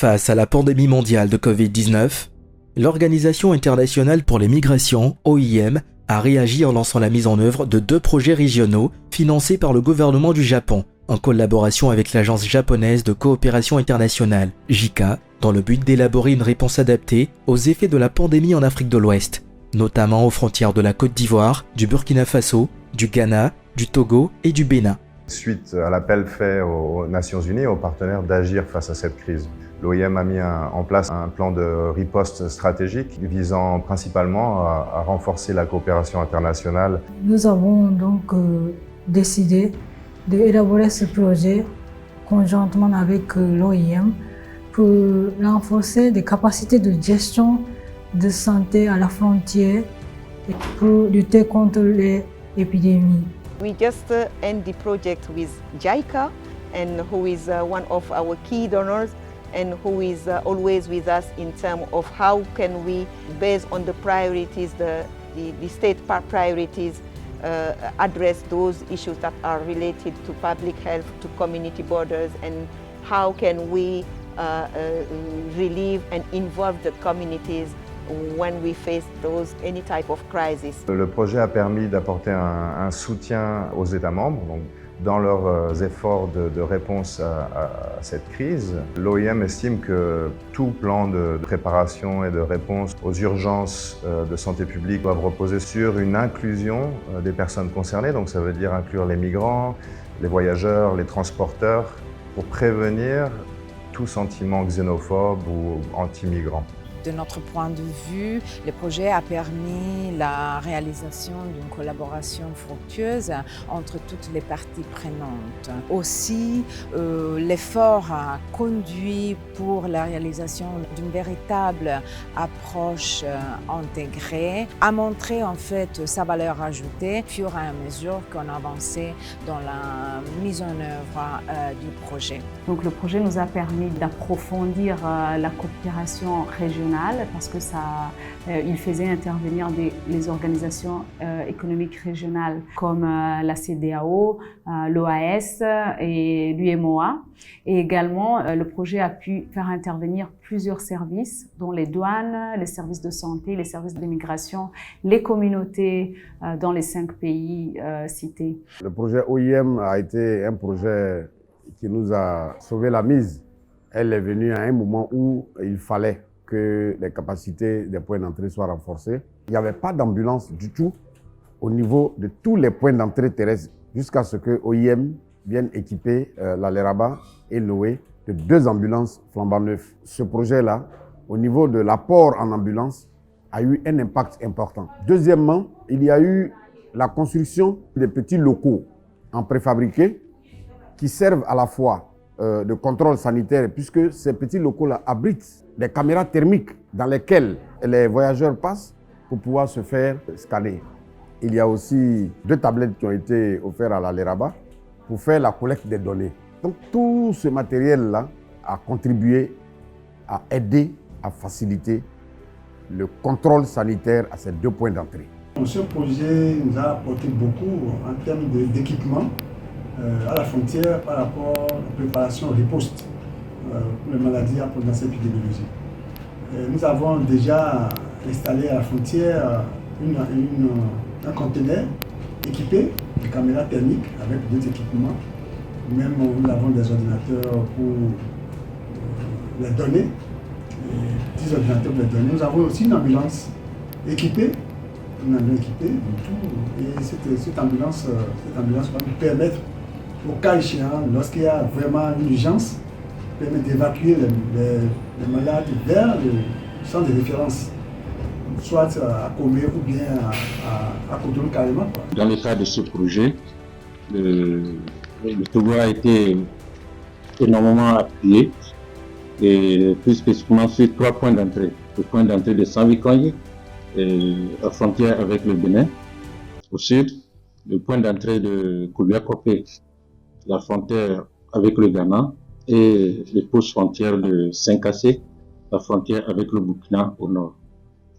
Face à la pandémie mondiale de Covid-19, l'Organisation internationale pour les migrations, OIM, a réagi en lançant la mise en œuvre de 2 projets régionaux financés par le gouvernement du Japon, en collaboration avec l'Agence japonaise de coopération internationale, JICA, dans le but d'élaborer une réponse adaptée aux effets de la pandémie en Afrique de l'Ouest, notamment aux frontières de la Côte d'Ivoire, du Burkina Faso, du Ghana, du Togo et du Bénin. Suite à l'appel fait aux Nations Unies et aux partenaires d'agir face à cette crise, l'OIM a mis en place un plan de riposte stratégique visant principalement à renforcer la coopération internationale. Nous avons donc décidé d'élaborer ce projet conjointement avec l'OIM pour renforcer des capacités de gestion de santé à la frontière et pour lutter contre les épidémies. We just end the project with JICA, and who is one of our key donors and who is always with us in terms of how can we, based on the priorities, the state priorities, address those issues that are related to public health, to community borders, and how can we relieve and involve the communities when we face any type of crisis. Le projet a permis d'apporter un soutien aux États membres donc, dans leurs efforts de réponse à cette crise. L'OIM estime que tout plan de préparation et de réponse aux urgences de santé publique doivent reposer sur une inclusion des personnes concernées, donc ça veut dire inclure les migrants, les voyageurs, les transporteurs, pour prévenir tout sentiment xénophobe ou anti-migrant. De notre point de vue, le projet a permis la réalisation d'une collaboration fructueuse entre toutes les parties prenantes. Aussi, l'effort a conduit pour la réalisation d'une véritable approche intégrée, a montré en fait sa valeur ajoutée au fur et à mesure qu'on avançait dans la mise en œuvre du projet. Donc le projet nous a permis d'approfondir la coopération régionale parce que il faisait intervenir les organisations économiques régionales comme la CEDEAO, l'OAS et l'UMOA. Et également, le projet a pu faire intervenir plusieurs services, dont les douanes, les services de santé, les services d'immigration, les communautés dans les 5 pays cités. Le projet OIM a été un projet qui nous a sauvé la mise. Elle est venue à un moment où il fallait que les capacités des points d'entrée soient renforcées. Il n'y avait pas d'ambulance du tout au niveau de tous les points d'entrée terrestres jusqu'à ce que OIM vienne équiper la Leraba et Noé de 2 ambulances flambant neuves. Ce projet-là, au niveau de l'apport en ambulance, a eu un impact important. Deuxièmement, il y a eu la construction des petits locaux en préfabriqué qui servent à la fois de contrôle sanitaire, puisque ces petits locaux-là abritent des caméras thermiques dans lesquelles les voyageurs passent pour pouvoir se faire scanner. Il y a aussi 2 tablettes qui ont été offertes à la Leraba pour faire la collecte des données. Donc tout ce matériel-là a contribué à aider, à faciliter le contrôle sanitaire à ces 2 points d'entrée. Ce projet nous a apporté beaucoup en termes d'équipement à la frontière par rapport à la préparation riposte pour les maladies à potentiel épidémiologique. Nous avons déjà installé à la frontière un conteneur équipé de caméras thermiques avec d'autres équipements. Même nous avons des ordinateurs pour les données, 10 ordinateurs pour les données. Nous avons aussi une ambulance équipée, du tout. Et cette ambulance va nous permettre, au cas échéant, lorsqu'il y a vraiment une urgence, permet d'évacuer les malades vers le centre de référence, soit à Comé ou bien à Cotonou carrément. Dans le cadre de ce projet, le Togo a été énormément appuyé, et plus spécifiquement sur 3 points d'entrée. Le point d'entrée de Sanvikonyi, la frontière avec le Bénin, au sud, le point d'entrée de Koubiakopé, la frontière avec le Ghana, et les postes frontières de Saint-Cassé, la frontière avec le Burkina au nord.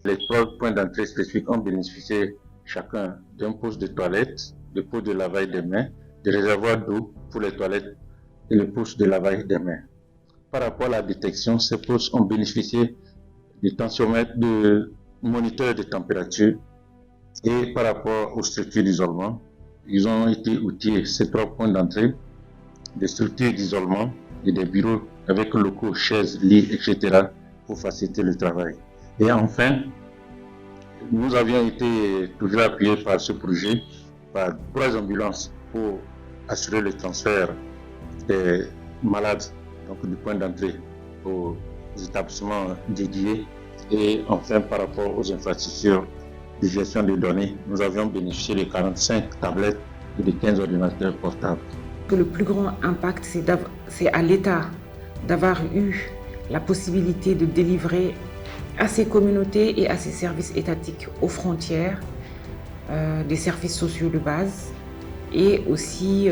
Les 3 points d'entrée spécifiques ont bénéficié chacun d'un poste de toilette, de poste de lavage des mains, de réservoir d'eau pour les toilettes et le poste de lavage des mains. par rapport à la détection, ces postes ont bénéficié de tensiomètres, de moniteurs de température. Et par rapport aux structures d'isolement, ils ont été outillés, ces 3 points d'entrée, des structures d'isolement et des bureaux avec locaux, chaises, lits, etc. pour faciliter le travail. Et enfin, nous avions été toujours appuyés par ce projet, par 3 ambulances pour assurer le transfert des malades, donc du point d'entrée aux établissements dédiés. Et enfin, par rapport aux infrastructures de gestion des données, nous avions bénéficié de 45 tablettes et de 15 ordinateurs portables. Le plus grand impact, c'est à l'État d'avoir eu la possibilité de délivrer à ces communautés et à ces services étatiques aux frontières des services sociaux de base et aussi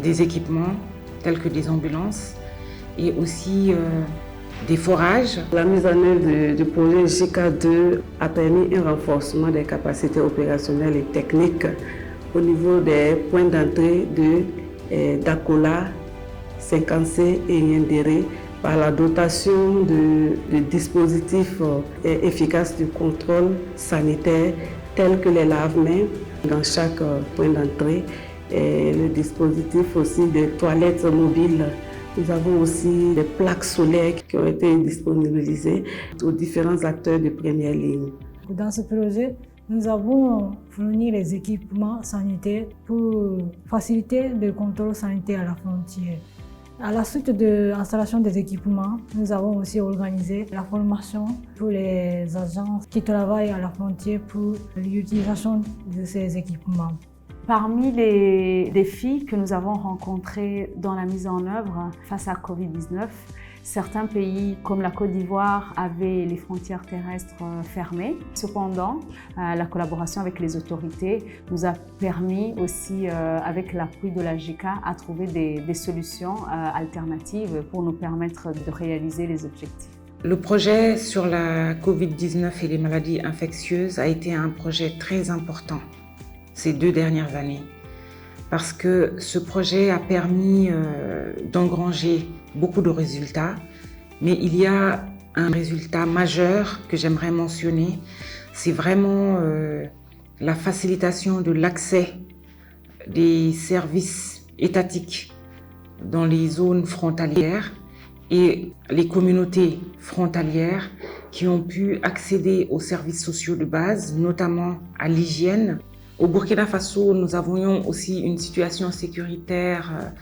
des équipements tels que des ambulances et aussi des forages. La mise en œuvre du projet JICA2 a permis un renforcement des capacités opérationnelles et techniques au niveau des points d'entrée d'Akola, 50C et Yendéré par la dotation de dispositifs efficaces de contrôle sanitaire tels que les lave-mains dans chaque point d'entrée et le dispositif aussi des toilettes mobiles. Nous avons aussi des plaques solaires qui ont été disponibilisées aux différents acteurs de première ligne. Dans ce projet, nous avons fourni les équipements sanitaires pour faciliter le contrôle sanitaire à la frontière. À la suite de l'installation des équipements, nous avons aussi organisé la formation pour les agents qui travaillent à la frontière pour l'utilisation de ces équipements. Parmi les défis que nous avons rencontrés dans la mise en œuvre face à Covid-19, certains pays comme la Côte d'Ivoire avaient les frontières terrestres fermées. Cependant, la collaboration avec les autorités nous a permis aussi, avec l'appui de la JICA, à trouver des solutions alternatives pour nous permettre de réaliser les objectifs. Le projet sur la Covid-19 et les maladies infectieuses a été un projet très important ces 2 dernières années parce que ce projet a permis d'engranger beaucoup de résultats, mais il y a un résultat majeur que j'aimerais mentionner, c'est vraiment la facilitation de l'accès des services étatiques dans les zones frontalières et les communautés frontalières qui ont pu accéder aux services sociaux de base, notamment à l'hygiène. Au Burkina Faso, nous avions aussi une situation sécuritaire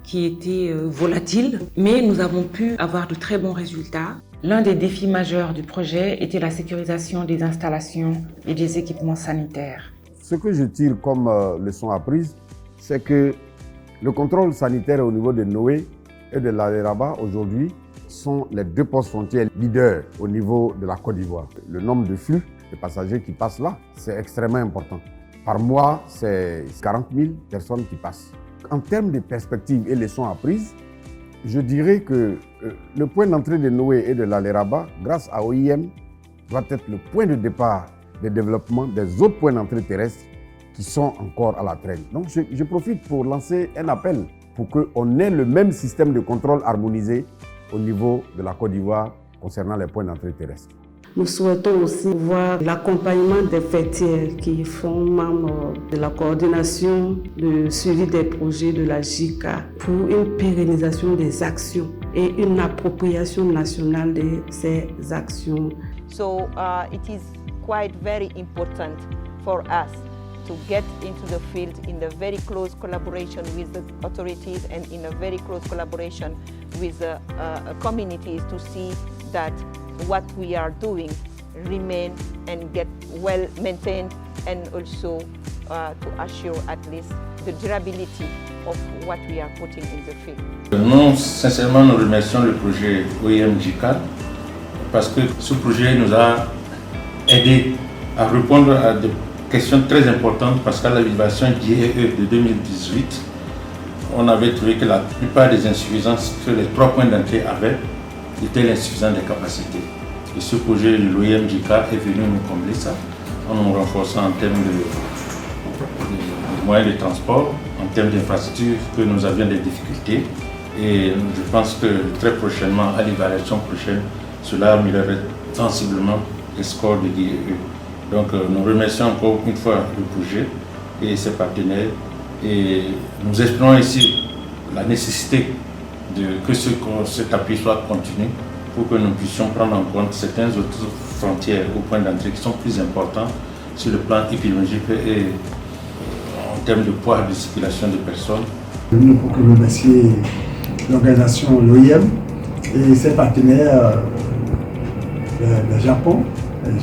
qui était volatile, mais nous avons pu avoir de très bons résultats. L'un des défis majeurs du projet était la sécurisation des installations et des équipements sanitaires. Ce que je tire comme leçon apprise, c'est que le contrôle sanitaire au niveau de Noé et de l'Aléraba aujourd'hui sont les 2 postes frontières leaders au niveau de la Côte d'Ivoire. Le nombre de flux de passagers qui passent là, c'est extrêmement important. Par mois, c'est 40 000 personnes qui passent. En termes de perspectives et leçons apprises, je dirais que le point d'entrée de Noé et de l'Aléraba, grâce à OIM, doit être le point de départ de développement des autres points d'entrée terrestres qui sont encore à la traîne. Donc je profite pour lancer un appel pour qu'on ait le même système de contrôle harmonisé au niveau de la Côte d'Ivoire concernant les points d'entrée terrestres. Nous souhaitons aussi voir l'accompagnement des fêtières qui font membres de la coordination de suivi des projets de la JICA pour une pérennisation des actions et une appropriation nationale de ces actions. So it is quite very important for us to get into the field in a very close collaboration with the authorities and in a very close collaboration with the communities to see that what we are doing remain and get well maintained and also to assure at least the durability of what we are putting in the field. Nous, sincèrement, nous remercions le projet OIM JICA parce que ce projet nous a aidé à répondre à des questions très importantes parce qu'à l'évaluation d'IEE de 2018, on avait trouvé que la plupart des insuffisances que les 3 points d'entrée avaient étaient l'insuffisance des capacités. Et ce projet, l'OIM JICA, est venu nous combler ça en nous renforçant en termes de moyens de transport, en termes d'infrastructures que nous avions des difficultés. Et je pense que très prochainement, à l'évaluation prochaine, cela améliorerait sensiblement les scores de DEE. Donc nous remercions encore une fois le projet et ses partenaires et nous espérons ici la nécessité que cet appui soit continu pour que nous puissions prendre en compte certaines autres frontières au point d'entrée qui sont plus importantes sur le plan épidémiologique et en termes de poids de circulation des personnes. Nous ne pouvons que remercier l'organisation l'OIM et ses partenaires, le Japon,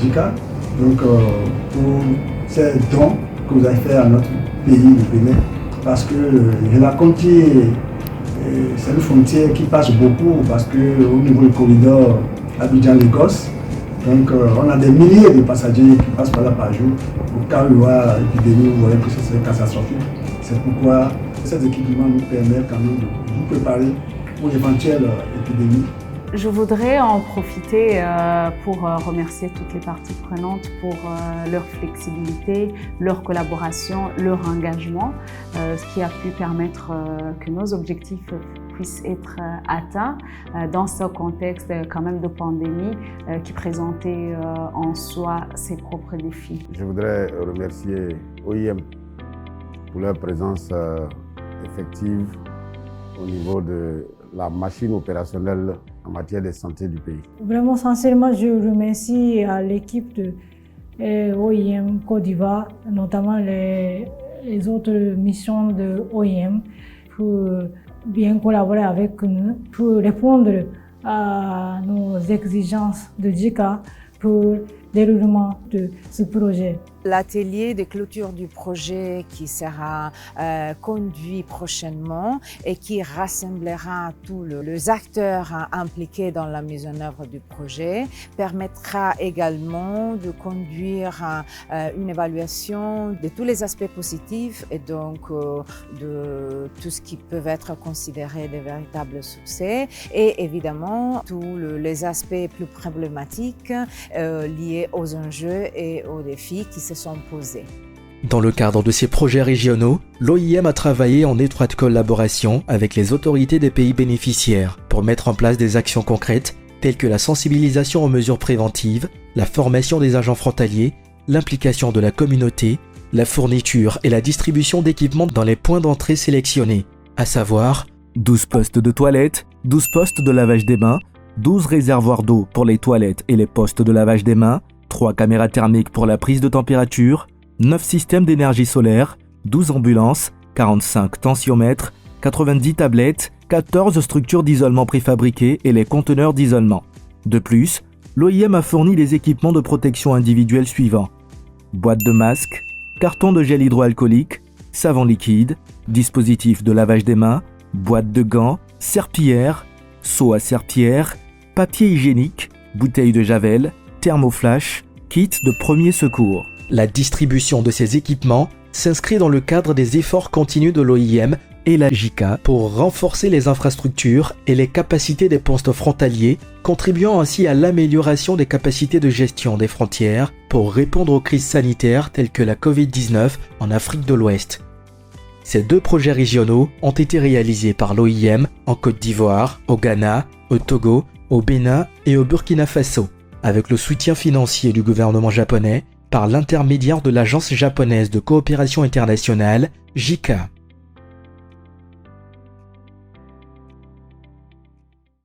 JICA, donc pour ces dons que vous avez fait à notre pays, le Bénin, parce que la frontière, c'est une frontière qui passe beaucoup, parce qu'au niveau du corridor Abidjan-Lagos, donc on a des milliers de passagers qui passent par là par jour. Au cas où il y a l'épidémie, vous voyez que c'est catastrophique. C'est pourquoi ces équipements nous permettent quand même de nous préparer pour l'éventuelle épidémie. Je voudrais en profiter pour remercier toutes les parties prenantes pour leur flexibilité, leur collaboration, leur engagement, ce qui a pu permettre que nos objectifs puissent être atteints dans ce contexte quand même de pandémie qui présentait en soi ses propres défis. Je voudrais remercier OIM pour leur présence effective au niveau de la machine opérationnelle en matière de santé du pays. Vraiment sincèrement, je remercie à l'équipe de OIM Côte d'Ivoire, notamment les autres missions de OIM, pour bien collaborer avec nous, pour répondre à nos exigences de JICA pour le déroulement de ce projet. L'atelier de clôture du projet qui sera conduit prochainement et qui rassemblera tous les acteurs impliqués dans la mise en œuvre du projet permettra également de conduire une évaluation de tous les aspects positifs et donc de tout ce qui peut être considéré de véritables succès et évidemment tous les aspects plus problématiques liés aux enjeux et aux défis qui se sont posés. Dans le cadre de ces projets régionaux, l'OIM a travaillé en étroite collaboration avec les autorités des pays bénéficiaires pour mettre en place des actions concrètes telles que la sensibilisation aux mesures préventives, la formation des agents frontaliers, l'implication de la communauté, la fourniture et la distribution d'équipements dans les points d'entrée sélectionnés, à savoir 12 postes de toilettes, 12 postes de lavage des mains, 12 réservoirs d'eau pour les toilettes et les postes de lavage des mains, 3 caméras thermiques pour la prise de température, 9 systèmes d'énergie solaire, 12 ambulances, 45 tensiomètres, 90 tablettes, 14 structures d'isolement préfabriquées et les conteneurs d'isolement. De plus, l'OIM a fourni les équipements de protection individuelle suivants: boîte de masques, carton de gel hydroalcoolique, savon liquide, dispositif de lavage des mains, boîte de gants, serpillière, seau à serpillière, papier hygiénique, bouteille de javel, thermoflash, kit de premier secours. La distribution de ces équipements s'inscrit dans le cadre des efforts continus de l'OIM et la JICA pour renforcer les infrastructures et les capacités des postes frontaliers, contribuant ainsi à l'amélioration des capacités de gestion des frontières pour répondre aux crises sanitaires telles que la Covid-19 en Afrique de l'Ouest. Ces 2 projets régionaux ont été réalisés par l'OIM en Côte d'Ivoire, au Ghana, au Togo, au Bénin et au Burkina Faso, avec le soutien financier du gouvernement japonais par l'intermédiaire de l'Agence japonaise de coopération internationale, JICA.